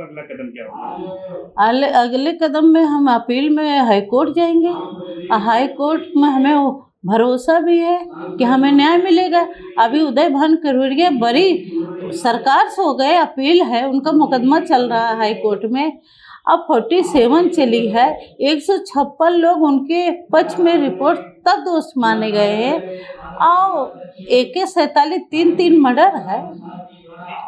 का अगला कदम क्या होगा? अगले कदम में हम अपील में हाई कोर्ट जाएंगे। हाई कोर्ट में हमें भरोसा भी है कि हमें न्याय मिलेगा। अभी उदय भान करोड़िया बरी सरकार से हो गए, अपील है, उनका मुकदमा चल रहा है हाई कोर्ट में। अब 47 चली है, 156 लोग उनके पक्ष में रिपोर्ट तब दोष माने गए हैं और AK-47 3 मर्डर है।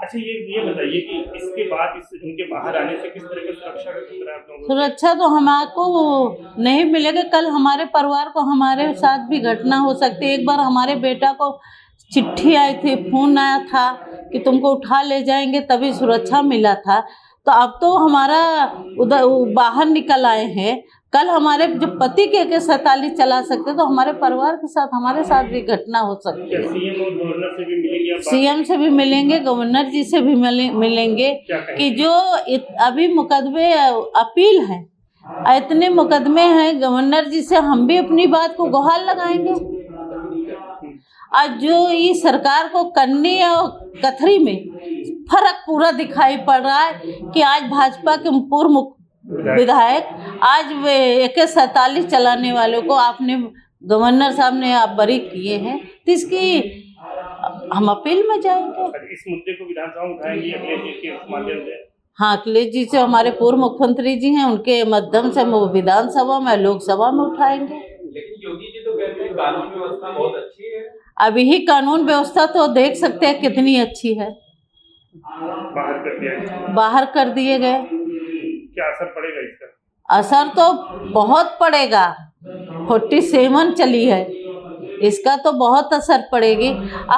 अच्छा, ये बताइए कि इसके बाद उनके बाहर आने से किस तरह की सुरक्षा का खतरा आप लोगों को? सुरक्षा तो हमको नहीं मिलेगा। कल हमारे परिवार को हमारे साथ भी घटना हो सकती है। एक बार हमारे बेटा को चिट्ठी आई थी, फोन आया था कि तुमको उठा ले जाएंगे, तभी सुरक्षा मिला था। तो अब तो हमारा उधर बाहर निकल आए हैं। कल हमारे जो पति के AK-47 चला सकते तो हमारे परिवार के साथ हमारे साथ भी घटना हो सकती है। सीएम और गवर्नर से भी मिलेंगे? सीएम से भी मिलेंगे, गवर्नर जी से भी मिलेंगे कि जो अभी मुकदमे अपील है, इतने मुकदमे हैं, गवर्नर जी से हम भी अपनी बात को गुहार लगाएंगे। आज जो ये सरकार को कन्नी और कथरी में फर्क पूरा दिखाई पड़ रहा है कि आज भाजपा के पूर्व विधायक आज वे AK-47 चलाने वालों को आपने गवर्नर साहब ने आप बरी किए हैं, तो इसकी हम अपील में जाएंगे। इस मुद्दे को विधानसभा में उठाएंगे अखिलेश जी के माध्यम से? हाँ, अखिलेश जी से हमारे पूर्व मुख्यमंत्री जी हैं, उनके माध्यम से वो विधानसभा में, लोकसभा में उठाएंगे। लेकिन योगी जी तो कहते हैं कानून व्यवस्था बहुत अच्छी है। अभी ही कानून व्यवस्था तो देख सकते हैं कितनी अच्छी है। बाहर कर दिए गए। क्या असर पड़ेगा इसका? असर तो बहुत पड़ेगा। 47 चली है, इसका तो बहुत असर पड़ेगी।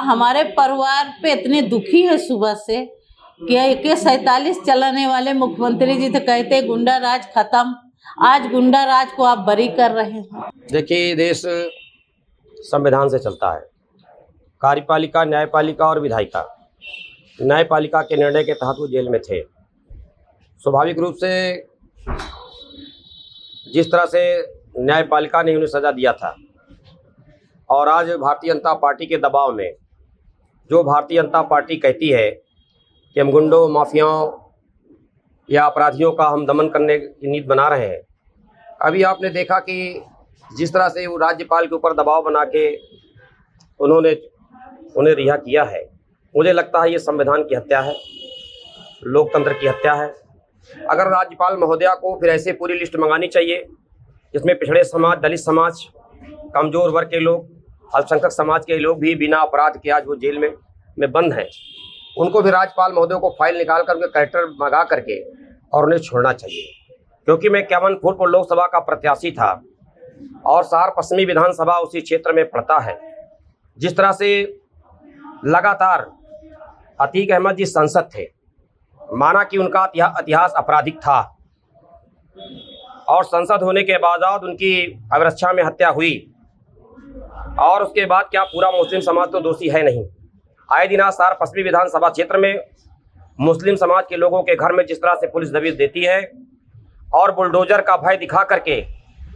हमारे परिवार पे इतने दुखी है सुबह से कि AK-47 चलाने वाले मुख्यमंत्री जी तो कहते गुंडा राज खत्म, आज गुंडा राज को आप बरी कर रहे हैं। देखिए, देश संविधान से चलता है। कार्यपालिका, न्यायपालिका और विधायिका। न्यायपालिका के निर्णय के तहत वो जेल में थे। स्वाभाविक रूप से जिस तरह से न्यायपालिका ने उन्हें सज़ा दिया था और आज भारतीय जनता पार्टी के दबाव में जो भारतीय जनता पार्टी कहती है कि हम गुंडों, माफियाओं या अपराधियों का हम दमन करने की नीति बना रहे हैं। अभी आपने देखा कि जिस तरह से वो राज्यपाल के ऊपर दबाव बना के उन्हें रिहा किया है, मुझे लगता है ये संविधान की हत्या है, लोकतंत्र की हत्या है। अगर राज्यपाल महोदया को फिर ऐसे पूरी लिस्ट मंगानी चाहिए जिसमें पिछड़े समाज, दलित समाज, कमज़ोर वर्ग के लोग, अल्पसंख्यक समाज के लोग भी बिना अपराध के आज वो जेल में बंद हैं। उनको भी राज्यपाल महोदय को फाइल निकाल कर उनके कैरेक्टर मंगा करके और उन्हें छोड़ना चाहिए। क्योंकि मैं इक्यावन फुटपुर लोकसभा का प्रत्याशी था और सहार पश्चिमी विधानसभा उसी क्षेत्र में पड़ता है। जिस तरह से लगातार अतीक अहमद जी सांसद थे, माना कि उनका इतिहास आपराधिक था और सांसद होने के बावजूद उनकी अवरक्षा में हत्या हुई और उसके बाद क्या पूरा मुस्लिम समाज तो दोषी है नहीं। आए दिन सहार पश्चिमी विधानसभा क्षेत्र में मुस्लिम समाज के लोगों के घर में जिस तरह से पुलिस दबिश देती है और बुलडोजर का भय दिखा करके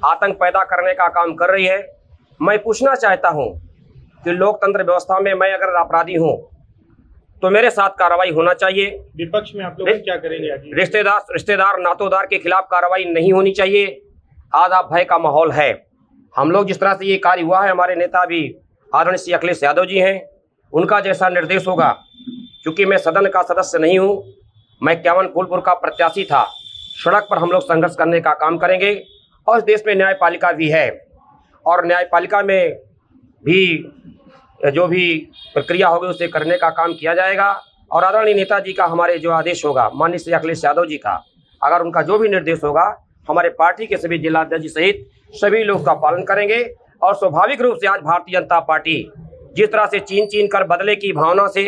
आतंक पैदा करने का काम कर रही है। मैं पूछना चाहता हूं कि लोकतंत्र व्यवस्था में मैं अगर अपराधी हूं तो मेरे साथ कार्रवाई होना चाहिए। विपक्ष में आप लोग क्या करेंगे? रिश्तेदार नातोदार के खिलाफ कार्रवाई नहीं होनी चाहिए। आज आप भय का माहौल है। हम लोग जिस तरह से ये कार्य हुआ है, हमारे नेता भी आदरणीय श्री अखिलेश यादव जी हैं, उनका जैसा निर्देश होगा। क्योंकि मैं सदन का सदस्य नहीं हूँ, मैं इक्यावन फूलपुर का प्रत्याशी था। सड़क पर हम लोग संघर्ष करने का काम करेंगे और इस देश में न्यायपालिका भी है और न्यायपालिका में भी जो भी प्रक्रिया होगी उसे करने का काम किया जाएगा। और आदरणीय नेताजी का हमारे जो आदेश होगा, माननीय श्री अखिलेश यादव जी का, अगर उनका जो भी निर्देश होगा, हमारे पार्टी के सभी जिलाध्यक्ष सहित सभी लोग का पालन करेंगे। और स्वाभाविक रूप से आज भारतीय जनता पार्टी जिस तरह से चीन कर बदले की भावना से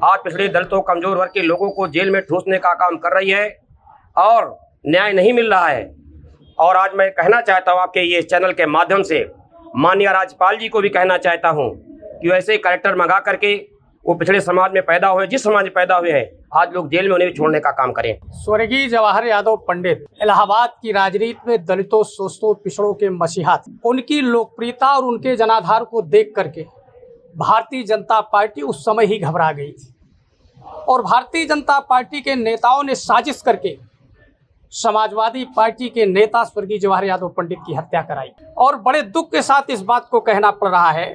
आज पिछड़े दलितों, कमजोर वर्ग के लोगों को जेल में ठूसने का काम कर रही है और न्याय नहीं मिल रहा है। और आज मैं कहना चाहता हूँ आपके ये चैनल के माध्यम से माननीय राज्यपाल जी को भी कहना चाहता हूँ कि ऐसे कैरेक्टर मंगा करके वो पिछड़े समाज में पैदा हुए, जिस समाज में पैदा हुए हैं, आज लोग जेल में उन्हें छोड़ने का काम करें। स्वर्गीय जवाहर यादव पंडित इलाहाबाद की राजनीति में दलितों, शोषितों, पिछड़ों के मसीहा थे। उनकी लोकप्रियता और उनके जनाधार को देख करके भारतीय जनता पार्टी उस समय ही घबरा गई थी और भारतीय जनता पार्टी के नेताओं ने साजिश करके समाजवादी पार्टी के नेता स्वर्गीय जवाहर यादव पंडित की हत्या कराई। और बड़े दुख के साथ इस बात को कहना पड़ रहा है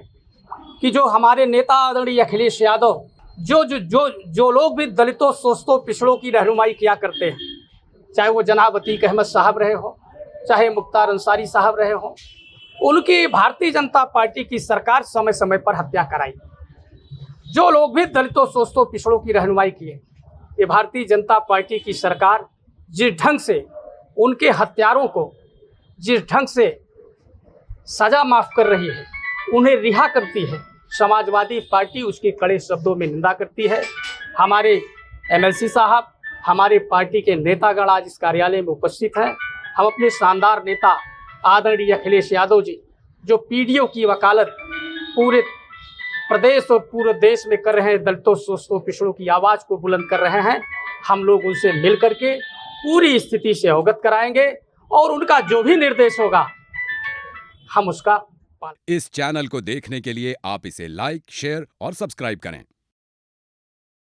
कि जो हमारे नेता आदरणीय अखिलेश यादव जो लोग भी दलितों, शोषितों, पिछड़ों की रहनुमाई किया करते हैं, चाहे वो जनाब अतीक अहमद साहब रहे हो, चाहे मुख्तार अंसारी साहब रहे हो, उनकी भारतीय जनता पार्टी की सरकार समय समय पर हत्या कराई। जो लोग भी दलितों, शोषितों, पिछड़ों की रहनुमाई किए, ये भारतीय जनता पार्टी की सरकार जिस ढंग से उनके हत्यारों को जिस ढंग से सजा माफ कर रही है, उन्हें रिहा करती है, समाजवादी पार्टी उसकी कड़े शब्दों में निंदा करती है। हमारे एमएलसी साहब, हमारे पार्टी के नेतागण आज इस कार्यालय में उपस्थित हैं। हम अपने शानदार नेता आदरणीय अखिलेश यादव जी, जो पीडीओ की वकालत पूरे प्रदेश और पूरे देश में कर रहे हैं, दलितों, शोषितों, पिछड़ों की आवाज़ को बुलंद कर रहे हैं, हम लोग उनसे मिल करके पूरी स्थिति से अवगत कराएंगे और उनका जो भी निर्देश होगा हम उसका इस चैनल को देखने के लिए आप इसे लाइक, शेयर और सब्सक्राइब करें।